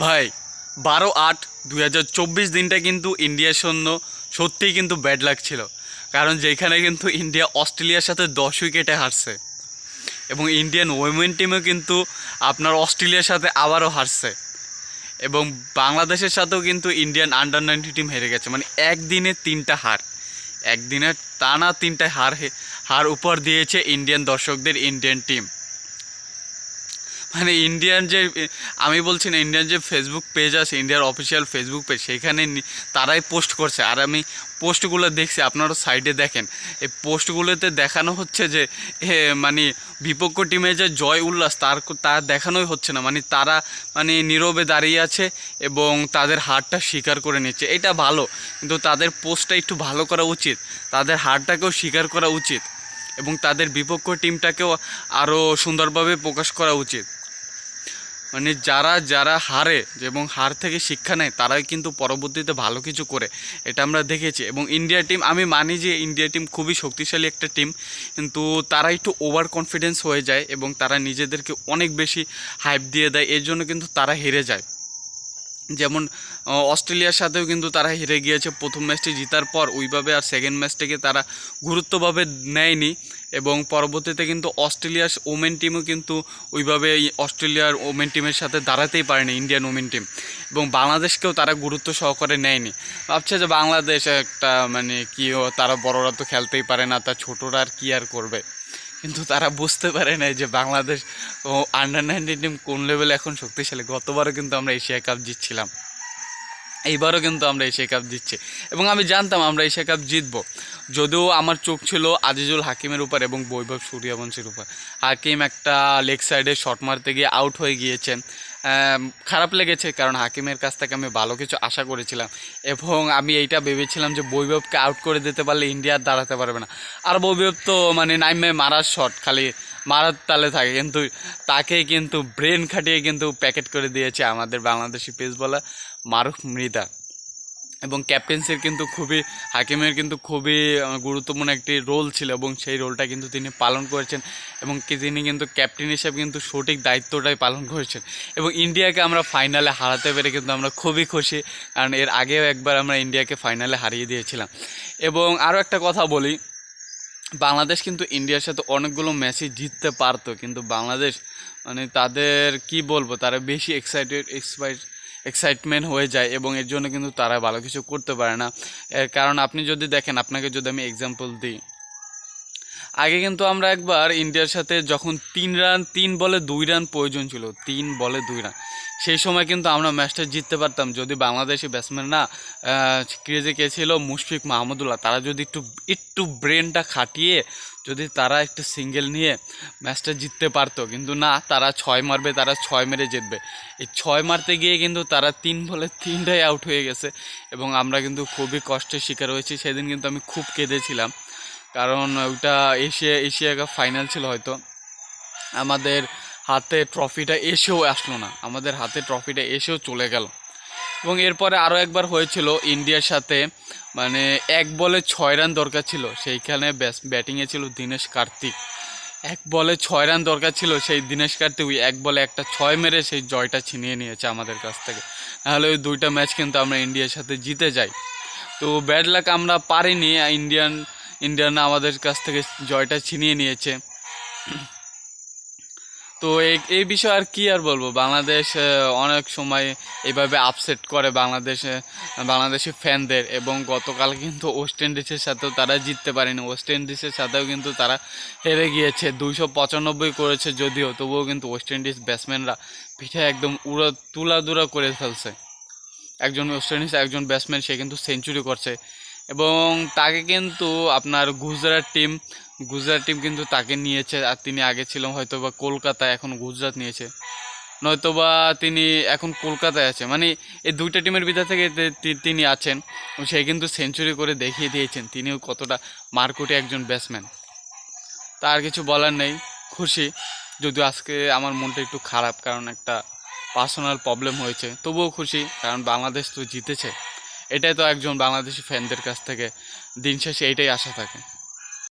ভাই 12/8/2024 দিনটা কিন্তু ইন্ডিয়ার জন্য সত্যিই কিন্তু ব্যাড লাক ছিল। কারণ যেখানে কিন্তু ইন্ডিয়া অস্ট্রেলিয়ার সাথে 10 উইকেটে হারছে এবং ইন্ডিয়ান ওমেন টিমও কিন্তু আপনার অস্ট্রেলিয়ার সাথে আবারও হারছে এবং বাংলাদেশের সাথেও কিন্তু ইন্ডিয়ান আন্ডার 19 টিম হেরে গেছে। মানে একদিনে 3টা হার, একদিনে টানা 3টা হার উপর দিয়েছে ইন্ডিয়ান দর্শকদের ইন্ডিয়ান টিম। মানে ইন্ডিয়ান যে আমি বলছি না, ইন্ডিয়ান যে ফেসবুক পেজ আছে, ইন্ডিয়ার অফিসিয়াল ফেসবুক পেজ, সেখানে তারাই পোস্ট করছে। আর আমি পোস্টগুলো দেখছি, আপনারা সাইডে দেখেন, এই পোস্টগুলোতে দেখানো হচ্ছে যে মানে বিপক্ষ টিমে যে জয় উল্লাস তার দেখানোই হচ্ছে না। মানে তারা নীরবে দাঁড়িয়ে আছে এবং তাদের হারটা স্বীকার করে নিচ্ছে। এটা ভালো, কিন্তু তাদের পোস্টটা একটু ভালো করা উচিত, তাদের হারটাকেও স্বীকার করা উচিত এবং তাদের বিপক্ষ টিমটাকেও আরও সুন্দরভাবে প্রকাশ করা উচিত। মানে যারা হারে এবং হার থেকে শিক্ষা নেয় তারাই কিন্তু পরবর্তীতে ভালো কিছু করে, এটা আমরা দেখেছি। এবং ইন্ডিয়া টিম, আমি মানি যে ইন্ডিয়া টিম খুবই শক্তিশালী একটা টিম, কিন্তু তারা একটু ওভার কনফিডেন্স হয়ে যায় এবং তারা নিজেদেরকে অনেক বেশি হাইপ দিয়ে দেয়, এর জন্য কিন্তু তারা হেরে যায়। যেমন অস্ট্রেলিয়ার সাথেও কিন্তু তারা হেরে গিয়েছে প্রথম ম্যাচটি জেতার পর, ওইভাবে আর সেকেন্ড ম্যাচটাকে তারা গুরুত্বভাবে নেয়নি এবং পরবর্তীতে কিন্তু অস্ট্রেলিয়ার ওমেন টিমও কিন্তু ওইভাবে অস্ট্রেলিয়ার ওমেন টিমের সাথে দাঁড়াতেই পারেনি ইন্ডিয়ান ওমেন টিম, এবং বাংলাদেশকেও তারা গুরুত্ব সহকারে নেয়নি। ভাবছে যে বাংলাদেশ একটা কি তারা বড়রা তো খেলতেই পারে না, তার ছোটরা আর কী আর করবে। কিন্তু তারা বুঝতে পারে না যে বাংলাদেশ ও আন্ডার 19 টিম কোন লেভেলে এখন শক্তিশালী। গতবারও কিন্তু আমরা এশিয়া কাপ জিতছিলাম, এইবারও কিন্তু আমরা এশিয়া কাপ জিতছি এবং আমি জানতাম আমরা এশিয়া কাপ জিতবো। যদিও আমার চোখ ছিল আজিজুল হাকিমের উপর এবং বৈভব সূর্যবংশীর উপর। হাকিম একটা লেগ সাইডে শট মারতে গিয়ে আউট হয়ে গিয়েছেন, খারাপ লেগেছে, কারণ হাকিমের কাছ থেকে আমি ভালো কিছু আশা করেছিলাম এবং আমি এইটা ভেবেছিলাম যে বৈভবকে আউট করে দিতে পারলে ইন্ডিয়া আর দাঁড়াতে পারবে না। আর বৈভব তো নাইমে মারার শট খালি মারার তালে থাকে, কিন্তু তাকে কিন্তু ব্রেন খাটিয়ে কিন্তু প্যাকেট করে দিয়েছে আমাদের বাংলাদেশি পেস বলার মারুফ মৃধা। এবং ক্যাপ্টেন্সির কিন্তু হাকিমের কিন্তু খুবই গুরুত্বপূর্ণ একটি রোল ছিল এবং সেই রোলটা কিন্তু তিনি পালন করেছেন এবং তিনি কিন্তু ক্যাপ্টেন হিসেবে কিন্তু সঠিক দায়িত্বটাই পালন করেছেন। এবং ইন্ডিয়াকে আমরা ফাইনালে হারাতে পেরে কিন্তু আমরা খুবই খুশি, কারণ এর আগেও একবার আমরা ইন্ডিয়াকে ফাইনালে হারিয়ে দিয়েছিলাম। এবং আরও একটা কথা বলি, বাংলাদেশ কিন্তু ইন্ডিয়ার সাথে অনেকগুলো ম্যাচই জিততে পারতো, কিন্তু বাংলাদেশ তাদের কি বলবো, তারা বেশি এক্সাইটমেন্ট হয়ে যায় এবং এর জন্য কিন্তু তারা ভালো কিছু করতে পারে না। এর কারণ আপনি যদি দেখেন, আপনাকে যদি আমি এক্সাম্পল দিই, আগে কিন্তু আমরা একবার ইন্ডিয়ার সাথে যখন 3 বলে 2 রান প্রয়োজন ছিল, 3 বলে 2 রান, সেই সময় কিন্তু আমরা ম্যাচটা জিততে পারতাম যদি বাংলাদেশি ব্যাটসম্যান না ক্রিজে কে ছিল মুশফিক মাহমুদুল্লাহ, তারা যদি একটু ব্রেনটা খাটিয়ে যদি তারা একটু সিঙ্গেল নিয়ে ম্যাচটা জিততে পারতো। কিন্তু না, তারা 6 মারবে, তারা 6 মেরে জিতবে। এই 6 মারতে গিয়ে কিন্তু তারা 3 বলে 3টাই আউট হয়ে গেছে এবং আমরা কিন্তু খুবই কষ্টের শিকার হয়েছি। সেদিন কিন্তু আমি খুব কেঁদেছিলাম, কারণ ওইটা এশিয়া কাপ ফাইনাল ছিল, হয়তো আমাদের হাতে ট্রফিটা এসেও আসলো না, আমাদের হাতে ট্রফিটা এসেও চলে গেল। এবং এরপরে আরও একবার হয়েছিল ইন্ডিয়ার সাথে, 1 বলে 6 রান দরকার ছিল, সেইখানে ব্যাটিংয়ে ছিল দীনেশ কার্তিক। 1 বলে 6 রান দরকার ছিল, সেই দীনেশ কার্তিক 1 বলে একটা 6 মেরে সেই জয়টা ছিনিয়ে নিয়েছে আমাদের কাছ থেকে। নাহলে ওই 2টা ম্যাচ কিন্তু আমরা ইন্ডিয়ার সাথে জিতে যাই। তো ব্যাড লাক আমরা পারিনি, ইন্ডিয়ান আমাদের কাছ থেকে জয়টা ছিনিয়ে নিয়েছে। তো এই বিষয়ে আর কি আর বলবো, বাংলাদেশ অনেক সময় এইভাবে আপসেট করে বাংলাদেশি ফ্যানদের। এবং গতকাল কিন্তু ওয়েস্ট ইন্ডিজের সাথেও তারা জিততে পারেনি, ওয়েস্ট ইন্ডিজের সাথেও কিন্তু তারা হেরে গিয়েছে, 295 করেছে যদিও, তবুও কিন্তু ওয়েস্ট ইন্ডিজ ব্যাটসম্যানরা পিঠে একদম তুলাদুরা করে ফেলছে। একজন ওয়েস্ট ইন্ডিজ একজন ব্যাটসম্যান, সে কিন্তু সেঞ্চুরি করছে এবং তাকে কিন্তু আপনার গুজরাট টিম কিন্তু তাকে নিয়েছে। আর তিনি আগে ছিলেন হয়তো বা কলকাতায়, এখন গুজরাট নিয়েছে, নয়তোবা তিনি এখন কলকাতায় আছে। এই 2টা টিমের ভিতর থেকে তিনি আছেন, সে কিন্তু সেঞ্চুরি করে দেখিয়ে দিয়েছেন তিনিও কতটা মারকুটে একজন ব্যাটসম্যান। তার কিছু বলার নেই, খুশি, যদিও আজকে আমার মনটা একটু খারাপ, কারণ একটা পার্সোনাল প্রবলেম হয়েছে, তবুও খুশি কারণ বাংলাদেশ তো জিতেছে। এটাই তো একজন বাংলাদেশি ফ্যানদের কাছ থেকে দিন শেষে এইটাই আশা থাকে।